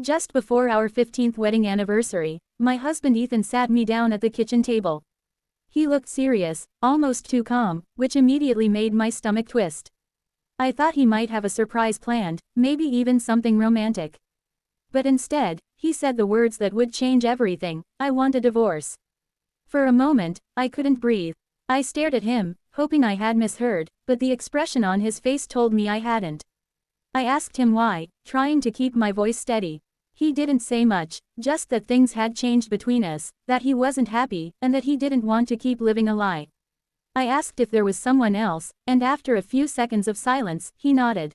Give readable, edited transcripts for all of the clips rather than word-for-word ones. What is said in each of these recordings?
Just before our 15th wedding anniversary, my husband Ethan sat me down at the kitchen table. He looked serious, almost too calm, which immediately made my stomach twist. I thought he might have a surprise planned, maybe even something romantic. But instead, he said the words that would change everything: "I want a divorce." For a moment, I couldn't breathe. I stared at him, hoping I had misheard, but the expression on his face told me I hadn't. I asked him why, trying to keep my voice steady. He didn't say much, just that things had changed between us, that he wasn't happy, and that he didn't want to keep living a lie. I asked if there was someone else, and after a few seconds of silence, he nodded.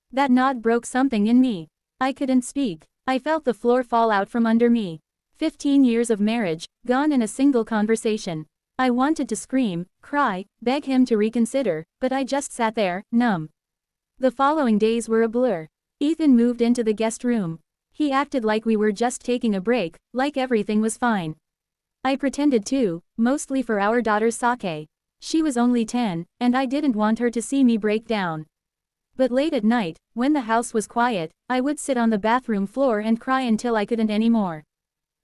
That nod broke something in me. I couldn't speak. I felt the floor fall out from under me. 15 years of marriage, gone in a single conversation. I wanted to scream, cry, beg him to reconsider, but I just sat there, numb. The following days were a blur. Ethan moved into the guest room. He acted like we were just taking a break, like everything was fine. I pretended too, mostly for our daughter's sake. She was only 10, and I didn't want her to see me break down. But late at night, when the house was quiet, I would sit on the bathroom floor and cry until I couldn't anymore.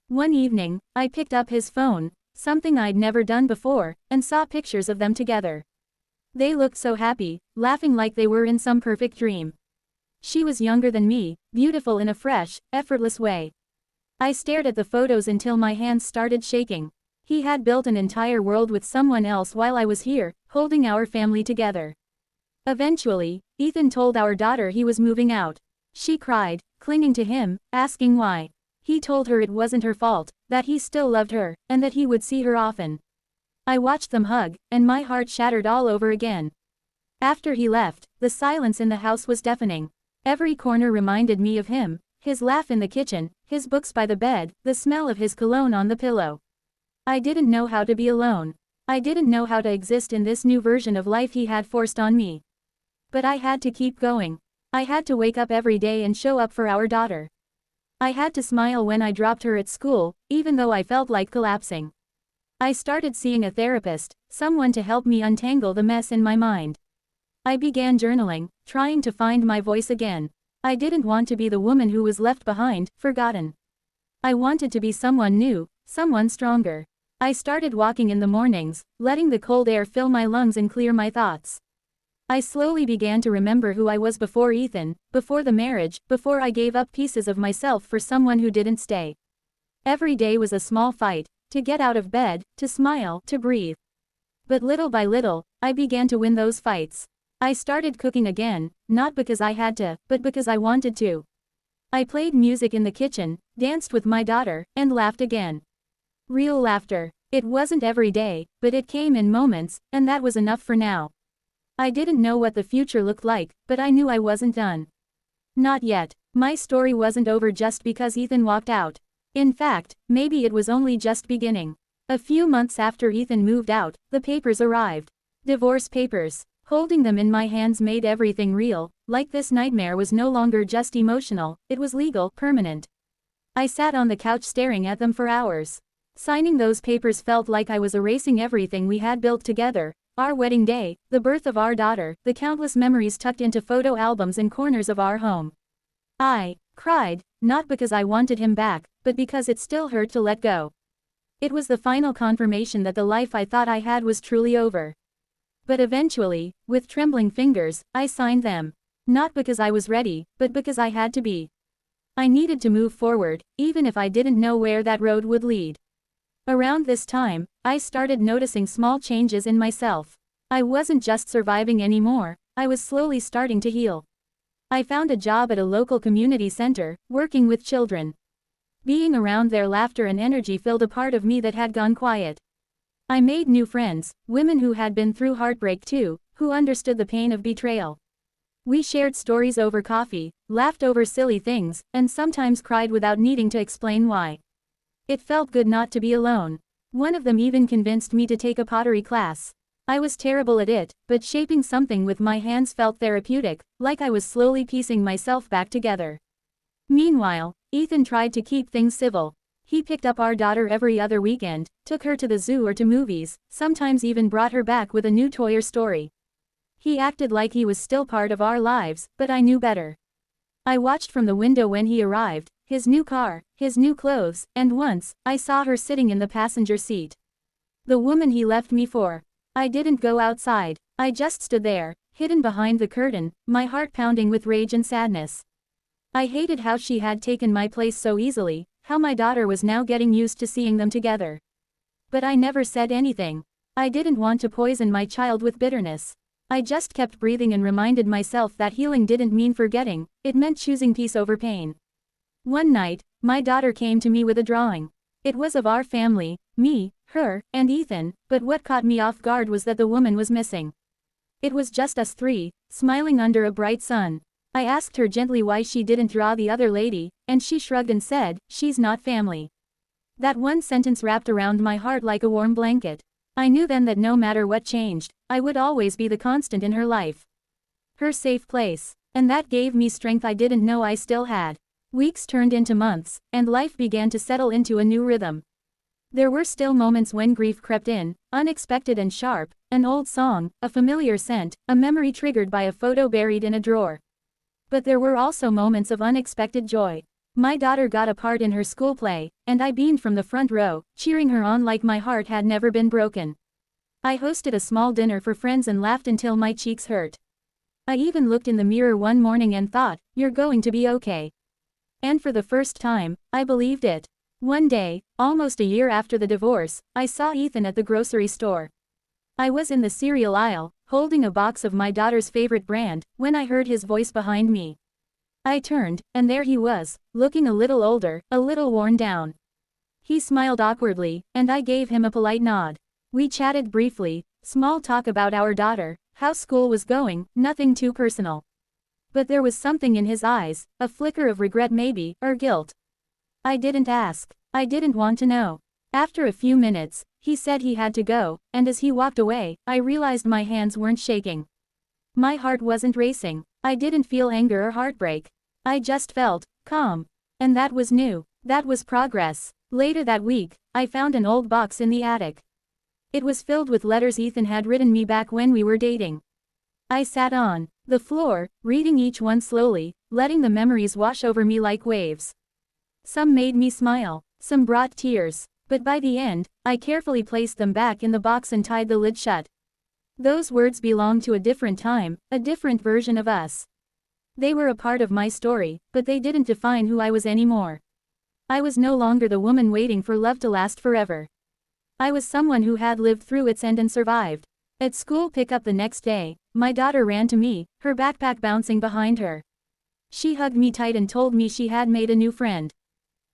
One evening, I picked up his phone, something I'd never done before, and saw pictures of them together. They looked so happy, laughing like they were in some perfect dream. She was younger than me, beautiful in a fresh, effortless way. I stared at the photos until my hands started shaking. He had built an entire world with someone else while I was here, holding our family together. Eventually, Ethan told our daughter he was moving out. She cried, clinging to him, asking why. He told her it wasn't her fault, that he still loved her, and that he would see her often. I watched them hug, and my heart shattered all over again. After he left, the silence in the house was deafening. Every corner reminded me of him, his laugh in the kitchen, his books by the bed, the smell of his cologne on the pillow. I didn't know how to be alone. I didn't know how to exist in this new version of life he had forced on me. But I had to keep going. I had to wake up every day and show up for our daughter. I had to smile when I dropped her at school, even though I felt like collapsing. I started seeing a therapist, someone to help me untangle the mess in my mind. I began journaling, trying to find my voice again. I didn't want to be the woman who was left behind, forgotten. I wanted to be someone new, someone stronger. I started walking in the mornings, letting the cold air fill my lungs and clear my thoughts. I slowly began to remember who I was before Ethan, before the marriage, before I gave up pieces of myself for someone who didn't stay. Every day was a small fight, to get out of bed, to smile, to breathe. But little by little, I began to win those fights. I started cooking again, not because I had to, but because I wanted to. I played music in the kitchen, danced with my daughter, and laughed again. Real laughter. It wasn't every day, but it came in moments, and that was enough for now. I didn't know what the future looked like, but I knew I wasn't done. Not yet. My story wasn't over just because Ethan walked out. In fact, maybe it was only just beginning. A few months after Ethan moved out, the papers arrived. Divorce papers. Holding them in my hands made everything real, like this nightmare was no longer just emotional, it was legal, permanent. I sat on the couch staring at them for hours. Signing those papers felt like I was erasing everything we had built together, our wedding day, the birth of our daughter, the countless memories tucked into photo albums and corners of our home. I cried, not because I wanted him back, but because it still hurt to let go. It was the final confirmation that the life I thought I had was truly over. But eventually, with trembling fingers, I signed them. Not because I was ready, but because I had to be. I needed to move forward, even if I didn't know where that road would lead. Around this time, I started noticing small changes in myself. I wasn't just surviving anymore, I was slowly starting to heal. I found a job at a local community center, working with children. Being around their laughter and energy filled a part of me that had gone quiet. I made new friends, women who had been through heartbreak too, who understood the pain of betrayal. We shared stories over coffee, laughed over silly things, and sometimes cried without needing to explain why. It felt good not to be alone. One of them even convinced me to take a pottery class. I was terrible at it, but shaping something with my hands felt therapeutic, like I was slowly piecing myself back together. Meanwhile, Ethan tried to keep things civil. He picked up our daughter every other weekend, took her to the zoo or to movies, sometimes even brought her back with a new toy or story. He acted like he was still part of our lives, but I knew better. I watched from the window when he arrived, his new car, his new clothes, and once, I saw her sitting in the passenger seat. The woman he left me for. I didn't go outside. I just stood there, hidden behind the curtain, my heart pounding with rage and sadness. I hated how she had taken my place so easily, how my daughter was now getting used to seeing them together. But I never said anything. I didn't want to poison my child with bitterness. I just kept breathing and reminded myself that healing didn't mean forgetting, it meant choosing peace over pain. One night, my daughter came to me with a drawing. It was of our family, me, her, and Ethan, but what caught me off guard was that the woman was missing. It was just us three, smiling under a bright sun. I asked her gently why she didn't draw the other lady, and she shrugged and said, "She's not family." That one sentence wrapped around my heart like a warm blanket. I knew then that no matter what changed, I would always be the constant in her life. Her safe place. And that gave me strength I didn't know I still had. Weeks turned into months, and life began to settle into a new rhythm. There were still moments when grief crept in, unexpected and sharp, an old song, a familiar scent, a memory triggered by a photo buried in a drawer. But there were also moments of unexpected joy. My daughter got a part in her school play, and I beamed from the front row, cheering her on like my heart had never been broken. I hosted a small dinner for friends and laughed until my cheeks hurt. I even looked in the mirror one morning and thought, "You're going to be okay." And for the first time, I believed it. One day, almost a year after the divorce, I saw Ethan at the grocery store. I was in the cereal aisle, holding a box of my daughter's favorite brand, when I heard his voice behind me. I turned, and there he was, looking a little older, a little worn down. He smiled awkwardly, and I gave him a polite nod. We chatted briefly, small talk about our daughter, how school was going, nothing too personal. But there was something in his eyes, a flicker of regret maybe, or guilt. I didn't ask. I didn't want to know. After a few minutes, he said he had to go, and as he walked away, I realized my hands weren't shaking. My heart wasn't racing. I didn't feel anger or heartbreak. I just felt calm. And that was new. That was progress. Later that week, I found an old box in the attic. It was filled with letters Ethan had written me back when we were dating. I sat on the floor, reading each one slowly, letting the memories wash over me like waves. Some made me smile, some brought tears, but by the end, I carefully placed them back in the box and tied the lid shut. Those words belonged to a different time, a different version of us. They were a part of my story, but they didn't define who I was anymore. I was no longer the woman waiting for love to last forever. I was someone who had lived through its end and survived. At school pickup the next day, my daughter ran to me, her backpack bouncing behind her. She hugged me tight and told me she had made a new friend.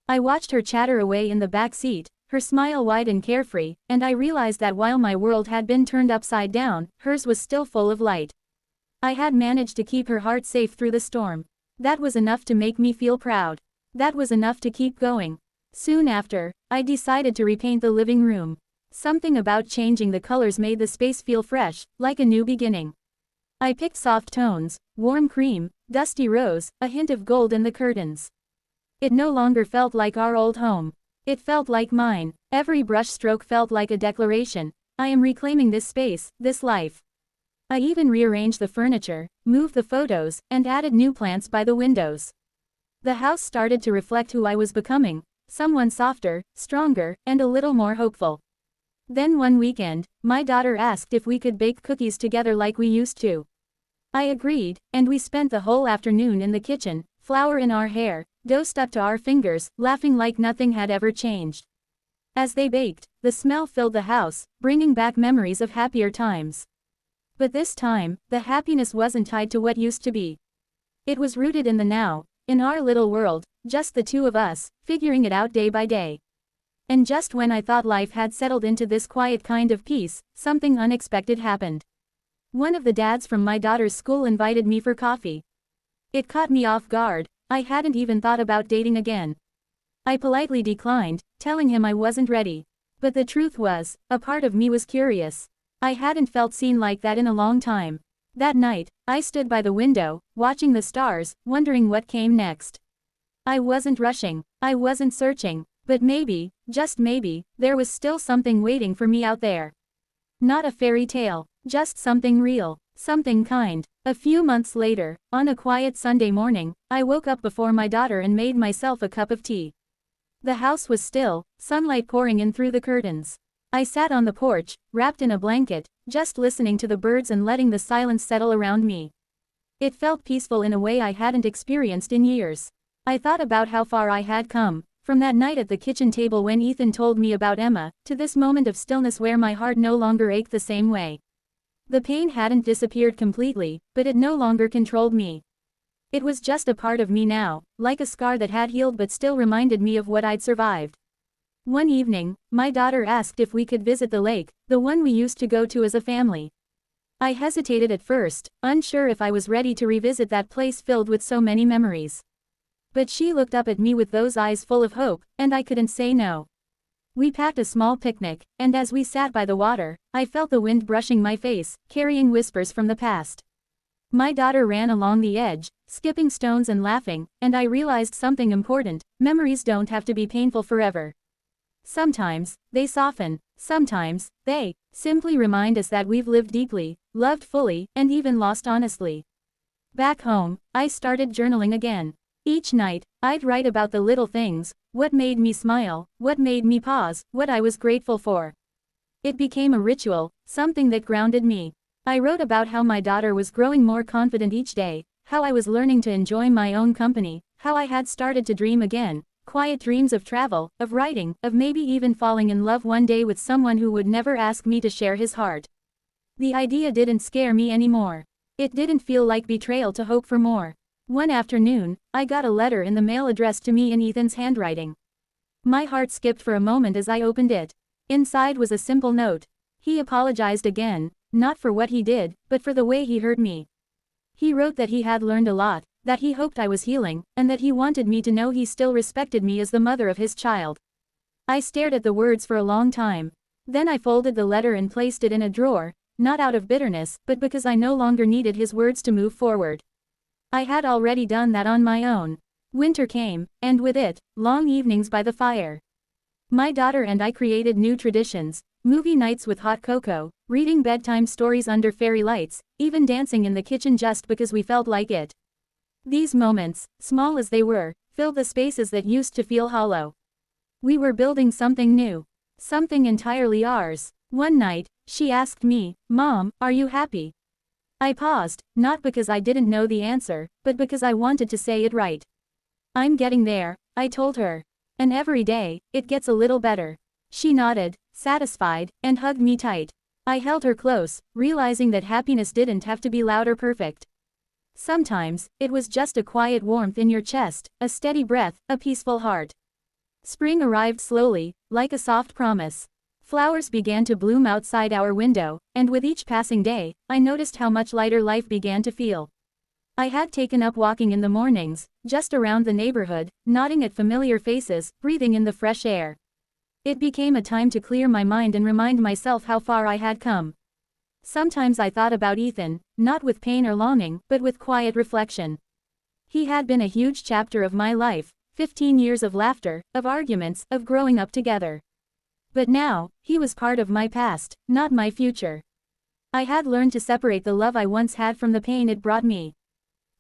I watched her chatter away in the back seat, her smile wide and carefree, and I realized that while my world had been turned upside down, hers was still full of light. I had managed to keep her heart safe through the storm. That was enough to make me feel proud. That was enough to keep going. Soon after, I decided to repaint the living room. Something about changing the colors made the space feel fresh, like a new beginning. I picked soft tones, warm cream, dusty rose, a hint of gold in the curtains. It no longer felt like our old home. It felt like mine. Every brush stroke felt like a declaration. I am reclaiming this space, this life. I even rearranged the furniture, moved the photos, and added new plants by the windows. The house started to reflect who I was becoming, someone softer, stronger, and a little more hopeful. Then one weekend, my daughter asked if we could bake cookies together like we used to. I agreed, and we spent the whole afternoon in the kitchen, flour in our hair, dough stuck to our fingers, laughing like nothing had ever changed. As they baked, the smell filled the house, bringing back memories of happier times. But this time, the happiness wasn't tied to what used to be. It was rooted in the now, in our little world, just the two of us, figuring it out day by day. And just when I thought life had settled into this quiet kind of peace, something unexpected happened. One of the dads from my daughter's school invited me for coffee. It caught me off guard. I hadn't even thought about dating again. I politely declined, telling him I wasn't ready. But the truth was, a part of me was curious. I hadn't felt seen like that in a long time. That night, I stood by the window, watching the stars, wondering what came next. I wasn't rushing, I wasn't searching, but maybe, just maybe, there was still something waiting for me out there. Not a fairy tale, just something real, something kind. A few months later, on a quiet Sunday morning, I woke up before my daughter and made myself a cup of tea. The house was still, sunlight pouring in through the curtains. I sat on the porch, wrapped in a blanket, just listening to the birds and letting the silence settle around me. It felt peaceful in a way I hadn't experienced in years. I thought about how far I had come, from that night at the kitchen table when Ethan told me about Emma, to this moment of stillness where my heart no longer ached the same way. The pain hadn't disappeared completely, but it no longer controlled me. It was just a part of me now, like a scar that had healed but still reminded me of what I'd survived. One evening, my daughter asked if we could visit the lake, the one we used to go to as a family. I hesitated at first, unsure if I was ready to revisit that place filled with so many memories. But she looked up at me with those eyes full of hope, and I couldn't say no. We packed a small picnic, and as we sat by the water, I felt the wind brushing my face, carrying whispers from the past. My daughter ran along the edge, skipping stones and laughing, and I realized something important: memories don't have to be painful forever. Sometimes, they soften. Sometimes, they simply remind us that we've lived deeply, loved fully, and even lost honestly. Back home, I started journaling again. Each night, I'd write about the little things, what made me smile, what made me pause, what I was grateful for. It became a ritual, something that grounded me. I wrote about how my daughter was growing more confident each day, how I was learning to enjoy my own company, how I had started to dream again, quiet dreams of travel, of writing, of maybe even falling in love one day with someone who would never ask me to share his heart. The idea didn't scare me anymore. It didn't feel like betrayal to hope for more. One afternoon, I got a letter in the mail addressed to me in Ethan's handwriting. My heart skipped for a moment as I opened it. Inside was a simple note. He apologized again, not for what he did, but for the way he hurt me. He wrote that he had learned a lot, that he hoped I was healing, and that he wanted me to know he still respected me as the mother of his child. I stared at the words for a long time. Then I folded the letter and placed it in a drawer, not out of bitterness, but because I no longer needed his words to move forward. I had already done that on my own. Winter came, and with it, long evenings by the fire. My daughter and I created new traditions: movie nights with hot cocoa, reading bedtime stories under fairy lights, even dancing in the kitchen just because we felt like it. These moments, small as they were, filled the spaces that used to feel hollow. We were building something new. Something entirely ours. One night, she asked me, "Mom, are you happy?" I paused, not because I didn't know the answer, but because I wanted to say it right. "I'm getting there," I told her. "And every day, it gets a little better." She nodded, satisfied, and hugged me tight. I held her close, realizing that happiness didn't have to be loud or perfect. Sometimes, it was just a quiet warmth in your chest, a steady breath, a peaceful heart. Spring arrived slowly, like a soft promise. Flowers began to bloom outside our window, and with each passing day, I noticed how much lighter life began to feel. I had taken up walking in the mornings, just around the neighborhood, nodding at familiar faces, breathing in the fresh air. It became a time to clear my mind and remind myself how far I had come. Sometimes I thought about Ethan, not with pain or longing, but with quiet reflection. He had been a huge chapter of my life, 15 years of laughter, of arguments, of growing up together. But now, he was part of my past, not my future. I had learned to separate the love I once had from the pain it brought me.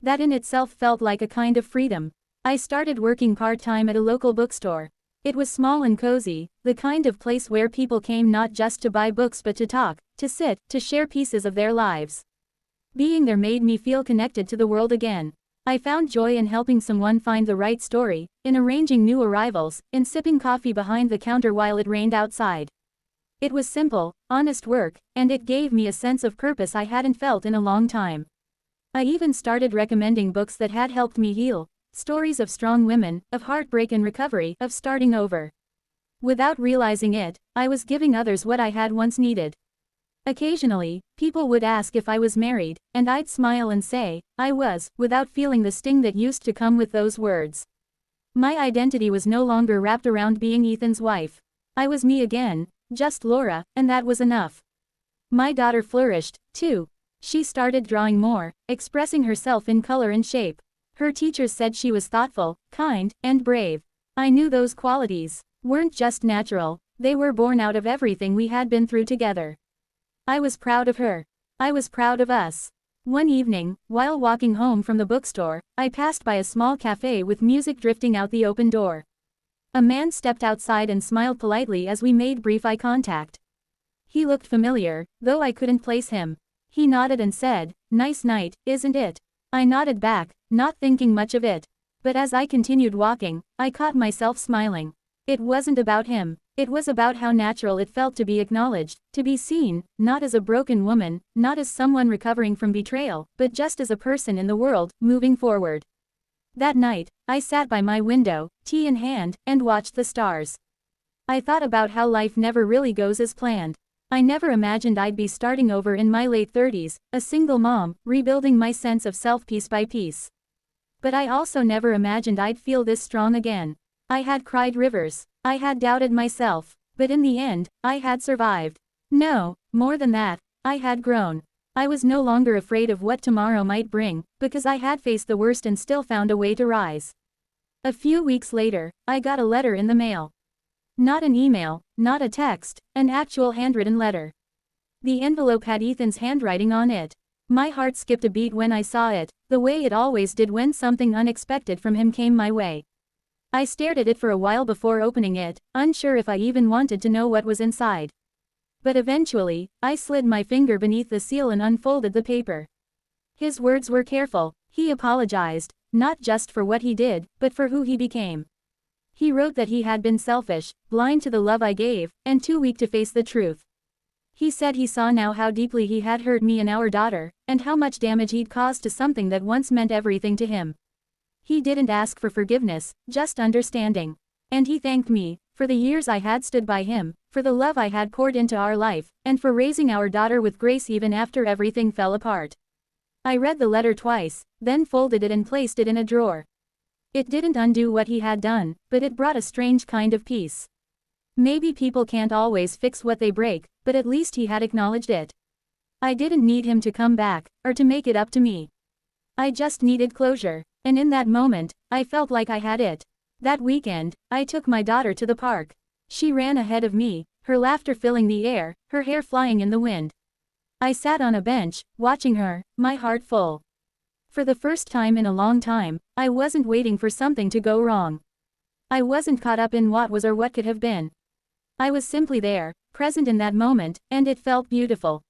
That in itself felt like a kind of freedom. I started working part-time at a local bookstore. It was small and cozy, the kind of place where people came not just to buy books but to talk, to sit, to share pieces of their lives. Being there made me feel connected to the world again. I found joy in helping someone find the right story, in arranging new arrivals, in sipping coffee behind the counter while it rained outside. It was simple, honest work, and it gave me a sense of purpose I hadn't felt in a long time. I even started recommending books that had helped me heal, stories of strong women, of heartbreak and recovery, of starting over. Without realizing it, I was giving others what I had once needed. Occasionally, people would ask if I was married, and I'd smile and say, I was, without feeling the sting that used to come with those words. My identity was no longer wrapped around being Ethan's wife. I was me again, just Laura, and that was enough. My daughter flourished, too. She started drawing more, expressing herself in color and shape. Her teachers said she was thoughtful, kind, and brave. I knew those qualities weren't just natural, they were born out of everything we had been through together. I was proud of her. I was proud of us. One evening, while walking home from the bookstore, I passed by a small cafe with music drifting out the open door. A man stepped outside and smiled politely as we made brief eye contact. He looked familiar, though I couldn't place him. He nodded and said, "Nice night, isn't it?" I nodded back, not thinking much of it. But as I continued walking, I caught myself smiling. It wasn't about him. It was about how natural it felt to be acknowledged, to be seen, not as a broken woman, not as someone recovering from betrayal, but just as a person in the world, moving forward. That night, I sat by my window, tea in hand, and watched the stars. I thought about how life never really goes as planned. I never imagined I'd be starting over in my late 30s, a single mom, rebuilding my sense of self piece by piece. But I also never imagined I'd feel this strong again. I had cried rivers. I had doubted myself. But in the end, I had survived. No, more than that, I had grown. I was no longer afraid of what tomorrow might bring, because I had faced the worst and still found a way to rise. A few weeks later, I got a letter in the mail. Not an email, not a text, an actual handwritten letter. The envelope had Ethan's handwriting on it. My heart skipped a beat when I saw it, the way it always did when something unexpected from him came my way. I stared at it for a while before opening it, unsure if I even wanted to know what was inside. But eventually, I slid my finger beneath the seal and unfolded the paper. His words were careful. He apologized, not just for what he did, but for who he became. He wrote that he had been selfish, blind to the love I gave, and too weak to face the truth. He said he saw now how deeply he had hurt me and our daughter, and how much damage he'd caused to something that once meant everything to him. He didn't ask for forgiveness, just understanding. And he thanked me, for the years I had stood by him, for the love I had poured into our life, and for raising our daughter with grace even after everything fell apart. I read the letter twice, then folded it and placed it in a drawer. It didn't undo what he had done, but it brought a strange kind of peace. Maybe people can't always fix what they break, but at least he had acknowledged it. I didn't need him to come back, or to make it up to me. I just needed closure. And in that moment, I felt like I had it. That weekend, I took my daughter to the park. She ran ahead of me, her laughter filling the air, her hair flying in the wind. I sat on a bench, watching her, my heart full. For the first time in a long time, I wasn't waiting for something to go wrong. I wasn't caught up in what was or what could have been. I was simply there, present in that moment, and it felt beautiful.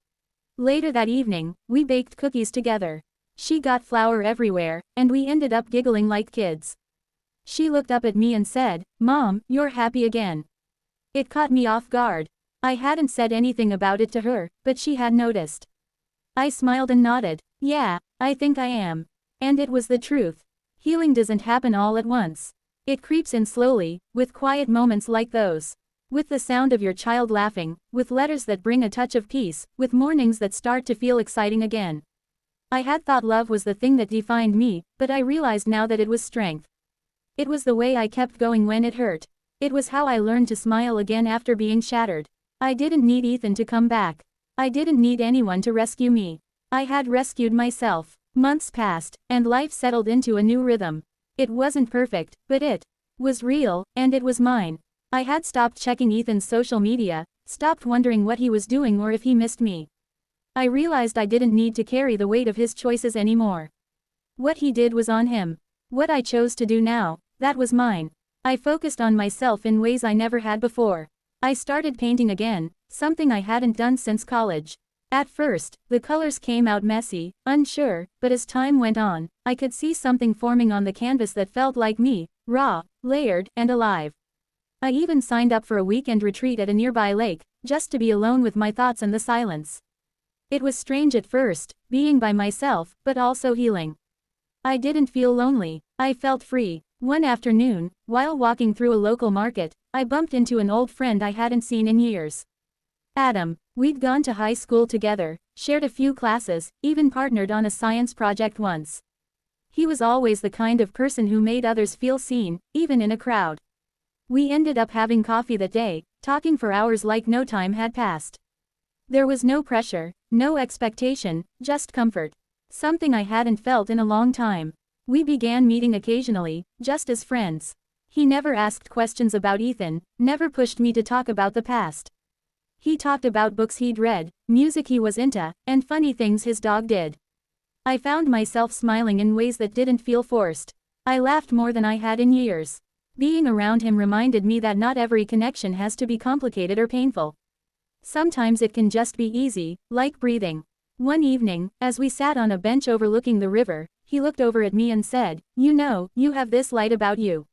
Later that evening, we baked cookies together. She got flour everywhere, and we ended up giggling like kids. She looked up at me and said, "Mom, you're happy again." It caught me off guard. I hadn't said anything about it to her, but she had noticed. I smiled and nodded. "Yeah, I think I am." And it was the truth. Healing doesn't happen all at once. It creeps in slowly, with quiet moments like those. With the sound of your child laughing, with letters that bring a touch of peace, with mornings that start to feel exciting again. I had thought love was the thing that defined me, but I realized now that it was strength. It was the way I kept going when it hurt. It was how I learned to smile again after being shattered. I didn't need Ethan to come back. I didn't need anyone to rescue me. I had rescued myself. Months passed, and life settled into a new rhythm. It wasn't perfect, but it was real, and it was mine. I had stopped checking Ethan's social media, stopped wondering what he was doing or if he missed me. I realized I didn't need to carry the weight of his choices anymore. What he did was on him. What I chose to do now, that was mine. I focused on myself in ways I never had before. I started painting again, something I hadn't done since college. At first, the colors came out messy, unsure, but as time went on, I could see something forming on the canvas that felt like me, raw, layered, and alive. I even signed up for a weekend retreat at a nearby lake, just to be alone with my thoughts and the silence. It was strange at first, being by myself, but also healing. I didn't feel lonely. I felt free. One afternoon, while walking through a local market, I bumped into an old friend I hadn't seen in years. Adam. We'd gone to high school together, shared a few classes, even partnered on a science project once. He was always the kind of person who made others feel seen, even in a crowd. We ended up having coffee that day, talking for hours like no time had passed. There was no pressure, no expectation, just comfort. Something I hadn't felt in a long time. We began meeting occasionally, just as friends. He never asked questions about Ethan, never pushed me to talk about the past. He talked about books he'd read, music he was into, and funny things his dog did. I found myself smiling in ways that didn't feel forced. I laughed more than I had in years. Being around him reminded me that not every connection has to be complicated or painful. Sometimes it can just be easy, like breathing. One evening, as we sat on a bench overlooking the river, he looked over at me and said, "You know, you have this light about you.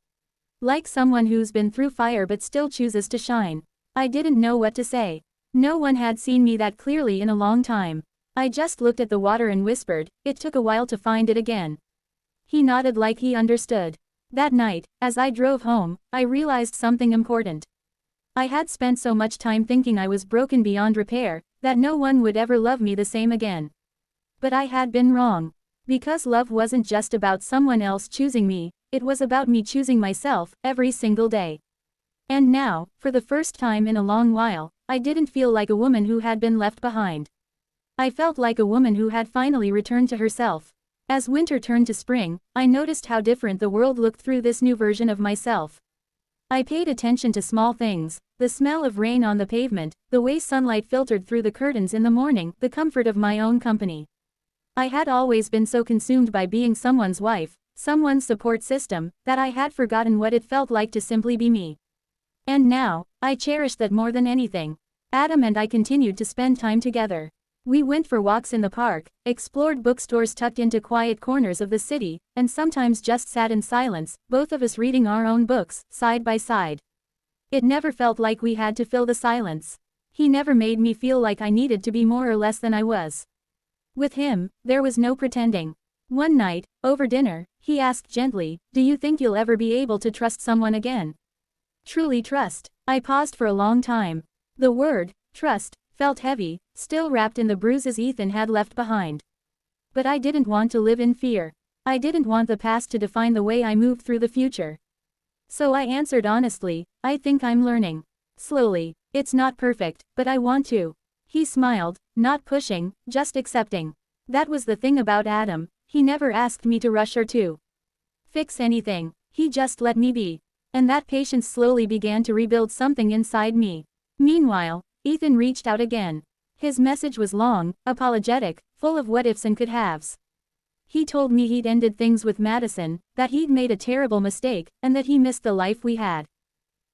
Like someone who's been through fire but still chooses to shine." I didn't know what to say. No one had seen me that clearly in a long time. I just looked at the water and whispered, "It took a while to find it again." He nodded like he understood. That night, as I drove home, I realized something important. I had spent so much time thinking I was broken beyond repair, that no one would ever love me the same again. But I had been wrong. Because love wasn't just about someone else choosing me, it was about me choosing myself, every single day. And now, for the first time in a long while, I didn't feel like a woman who had been left behind. I felt like a woman who had finally returned to herself. As winter turned to spring, I noticed how different the world looked through this new version of myself. I paid attention to small things, the smell of rain on the pavement, the way sunlight filtered through the curtains in the morning, the comfort of my own company. I had always been so consumed by being someone's wife, someone's support system, that I had forgotten what it felt like to simply be me. And now, I cherished that more than anything. Adam and I continued to spend time together. We went for walks in the park, explored bookstores tucked into quiet corners of the city, and sometimes just sat in silence, both of us reading our own books, side by side. It never felt like we had to fill the silence. He never made me feel like I needed to be more or less than I was. With him, there was no pretending. One night, over dinner, he asked gently, "Do you think you'll ever be able to trust someone again?" Truly trust. I paused for a long time. The word, trust, felt heavy, still wrapped in the bruises Ethan had left behind. But I didn't want to live in fear. I didn't want the past to define the way I moved through the future. So I answered honestly, "I think I'm learning. Slowly. It's not perfect, but I want to." He smiled, not pushing, just accepting. That was the thing about Adam, he never asked me to rush or to fix anything, he just let me be. And that patience slowly began to rebuild something inside me. Meanwhile, Ethan reached out again. His message was long, apologetic, full of what-ifs and could-haves. He told me he'd ended things with Madison, that he'd made a terrible mistake, and that he missed the life we had.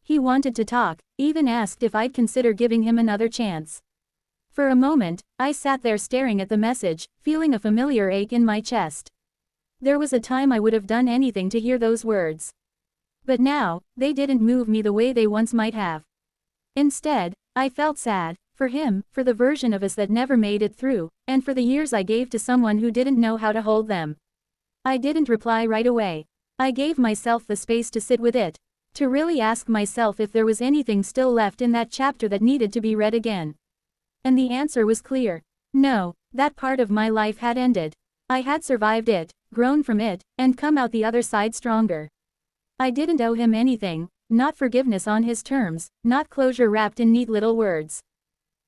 He wanted to talk, even asked if I'd consider giving him another chance. For a moment, I sat there staring at the message, feeling a familiar ache in my chest. There was a time I would have done anything to hear those words. But now, they didn't move me the way they once might have. Instead, I felt sad, for him, for the version of us that never made it through, and for the years I gave to someone who didn't know how to hold them. I didn't reply right away. I gave myself the space to sit with it, to really ask myself if there was anything still left in that chapter that needed to be read again. And the answer was clear. No, that part of my life had ended. I had survived it, grown from it, and come out the other side stronger. I didn't owe him anything, not forgiveness on his terms, not closure wrapped in neat little words.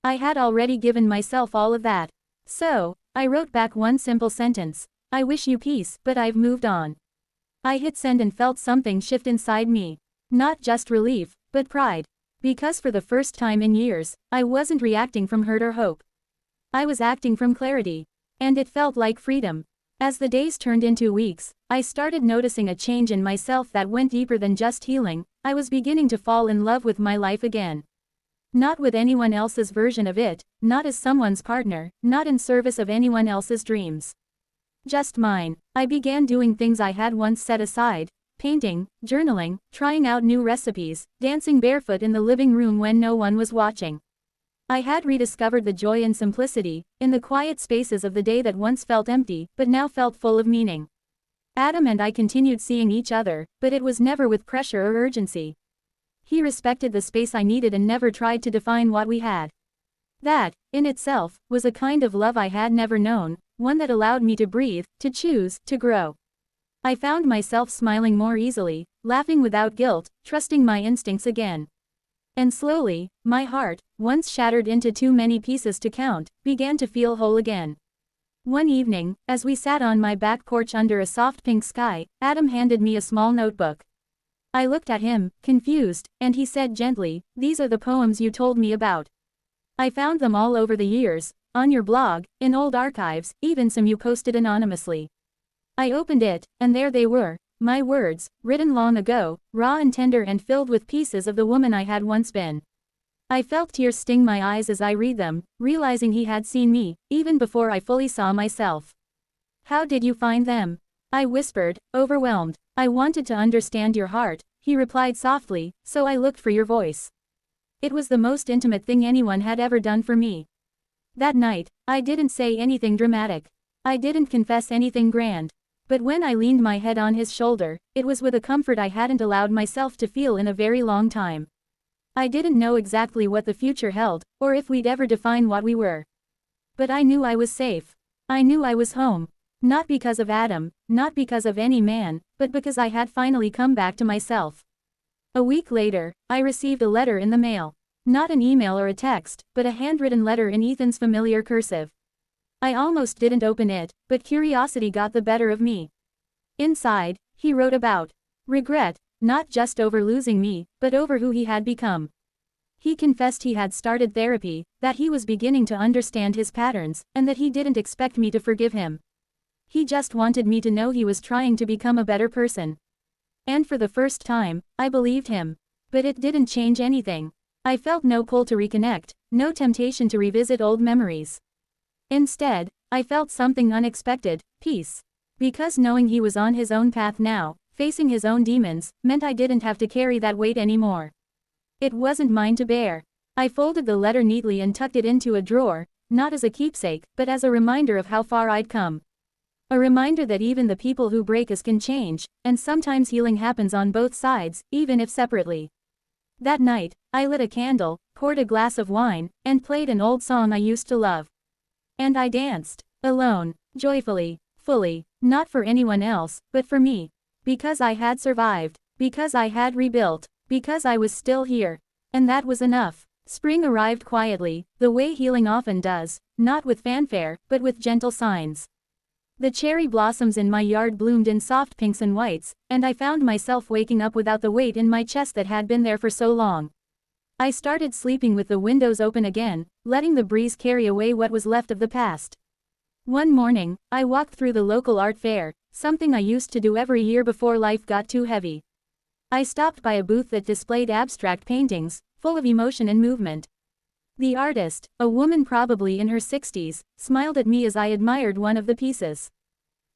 I had already given myself all of that. So, I wrote back one simple sentence. "I wish you peace, but I've moved on." I hit send and felt something shift inside me. Not just relief, but pride. Because for the first time in years, I wasn't reacting from hurt or hope. I was acting from clarity. And it felt like freedom. As the days turned into weeks, I started noticing a change in myself that went deeper than just healing. I was beginning to fall in love with my life again. Not with anyone else's version of it, not as someone's partner, not in service of anyone else's dreams. Just mine. I began doing things I had once set aside, painting, journaling, trying out new recipes, dancing barefoot in the living room when no one was watching. I had rediscovered the joy and simplicity, in the quiet spaces of the day that once felt empty, but now felt full of meaning. Adam and I continued seeing each other, but it was never with pressure or urgency. He respected the space I needed and never tried to define what we had. That, in itself, was a kind of love I had never known, one that allowed me to breathe, to choose, to grow. I found myself smiling more easily, laughing without guilt, trusting my instincts again. And slowly, my heart, once shattered into too many pieces to count, began to feel whole again. One evening, as we sat on my back porch under a soft pink sky, Adam handed me a small notebook. I looked at him, confused, and he said gently, "These are the poems you told me about. I found them all over the years, on your blog, in old archives, even some you posted anonymously. I opened it, and there they were, my words, written long ago, raw and tender and filled with pieces of the woman I had once been. I felt tears sting my eyes as I read them, realizing he had seen me, even before I fully saw myself. How did you find them? I whispered, overwhelmed. I wanted to understand your heart, he replied softly, so I looked for your voice. It was the most intimate thing anyone had ever done for me. That night, I didn't say anything dramatic. I didn't confess anything grand. But when I leaned my head on his shoulder, it was with a comfort I hadn't allowed myself to feel in a very long time. I didn't know exactly what the future held, or if we'd ever define what we were. But I knew I was safe. I knew I was home. Not because of Adam, not because of any man, but because I had finally come back to myself. A week later, I received a letter in the mail. Not an email or a text, but a handwritten letter in Ethan's familiar cursive. I almost didn't open it, but curiosity got the better of me. Inside, he wrote about regret, not just over losing me, but over who he had become. He confessed he had started therapy, that he was beginning to understand his patterns, and that he didn't expect me to forgive him. He just wanted me to know he was trying to become a better person. And for the first time, I believed him. But it didn't change anything. I felt no pull to reconnect, no temptation to revisit old memories. Instead, I felt something unexpected, peace. Because knowing he was on his own path now, facing his own demons, meant I didn't have to carry that weight anymore. It wasn't mine to bear. I folded the letter neatly and tucked it into a drawer, not as a keepsake, but as a reminder of how far I'd come. A reminder that even the people who break us can change, and sometimes healing happens on both sides, even if separately. That night, I lit a candle, poured a glass of wine, and played an old song I used to love. And I danced, alone, joyfully, fully, not for anyone else, but for me. Because I had survived, because I had rebuilt, because I was still here. And that was enough. Spring arrived quietly, the way healing often does, not with fanfare, but with gentle signs. The cherry blossoms in my yard bloomed in soft pinks and whites, and I found myself waking up without the weight in my chest that had been there for so long. I started sleeping with the windows open again, letting the breeze carry away what was left of the past. One morning, I walked through the local art fair, something I used to do every year before life got too heavy. I stopped by a booth that displayed abstract paintings, full of emotion and movement. The artist, a woman probably in her 60s, smiled at me as I admired one of the pieces.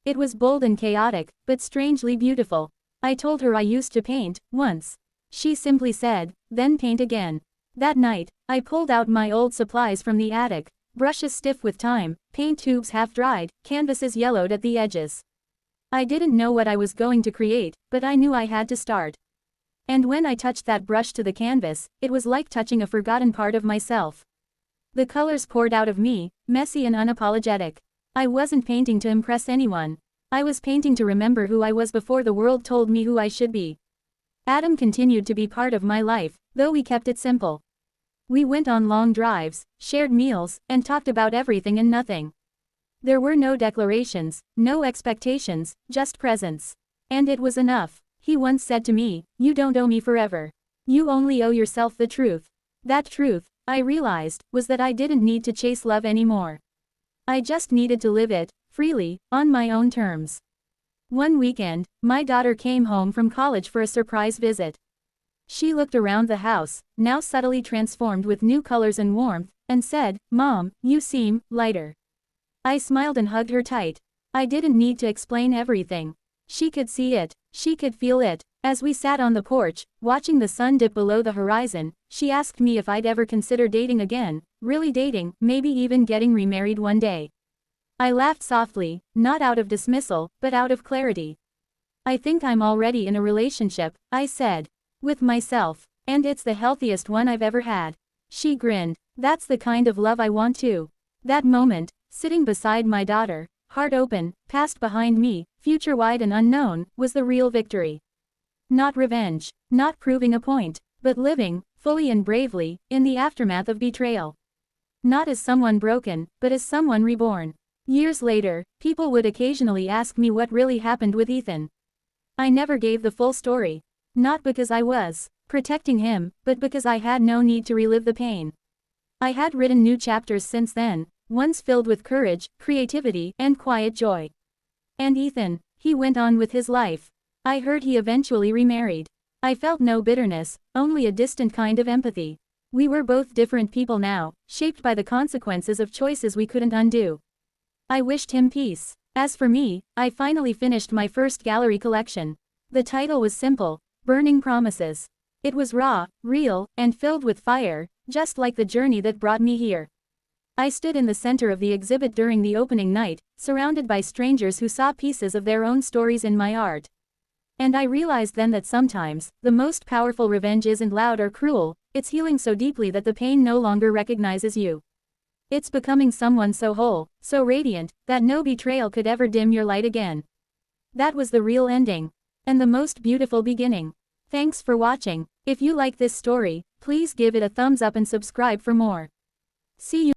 It was bold and chaotic, but strangely beautiful. I told her I used to paint, once. She simply said, then paint again. That night, I pulled out my old supplies from the attic, brushes stiff with time, paint tubes half dried, canvases yellowed at the edges. I didn't know what I was going to create, but I knew I had to start. And when I touched that brush to the canvas, it was like touching a forgotten part of myself. The colors poured out of me, messy and unapologetic. I wasn't painting to impress anyone. I was painting to remember who I was before the world told me who I should be. Adam continued to be part of my life, though we kept it simple. We went on long drives, shared meals, and talked about everything and nothing. There were no declarations, no expectations, just presence. And it was enough. He once said to me, "You don't owe me forever. You only owe yourself the truth." That truth, I realized, was that I didn't need to chase love anymore. I just needed to live it, freely, on my own terms. One weekend, my daughter came home from college for a surprise visit. She looked around the house, now subtly transformed with new colors and warmth, and said, "Mom, you seem lighter." I smiled and hugged her tight. I didn't need to explain everything. She could see it, she could feel it. As we sat on the porch, watching the sun dip below the horizon, she asked me if I'd ever consider dating again, really dating, maybe even getting remarried one day. I laughed softly, not out of dismissal, but out of clarity. "I think I'm already in a relationship," I said. "With myself. And it's the healthiest one I've ever had." She grinned. "That's the kind of love I want too." That moment, sitting beside my daughter, heart open, past behind me, future wide and unknown, was the real victory. Not revenge, not proving a point, but living, fully and bravely, in the aftermath of betrayal. Not as someone broken, but as someone reborn. Years later, people would occasionally ask me what really happened with Ethan. I never gave the full story. Not because I was protecting him, but because I had no need to relive the pain. I had written new chapters since then, ones filled with courage, creativity, and quiet joy. And Ethan, he went on with his life. I heard he eventually remarried. I felt no bitterness, only a distant kind of empathy. We were both different people now, shaped by the consequences of choices we couldn't undo. I wished him peace. As for me, I finally finished my first gallery collection. The title was simple, Burning Promises. It was raw, real, and filled with fire, just like the journey that brought me here. I stood in the center of the exhibit during the opening night, surrounded by strangers who saw pieces of their own stories in my art. And I realized then that sometimes, the most powerful revenge isn't loud or cruel, it's healing so deeply that the pain no longer recognizes you. It's becoming someone so whole, so radiant, that no betrayal could ever dim your light again. That was the real ending. And the most beautiful beginning. Thanks for watching. If you like this story, please give it a thumbs up and subscribe for more. See you.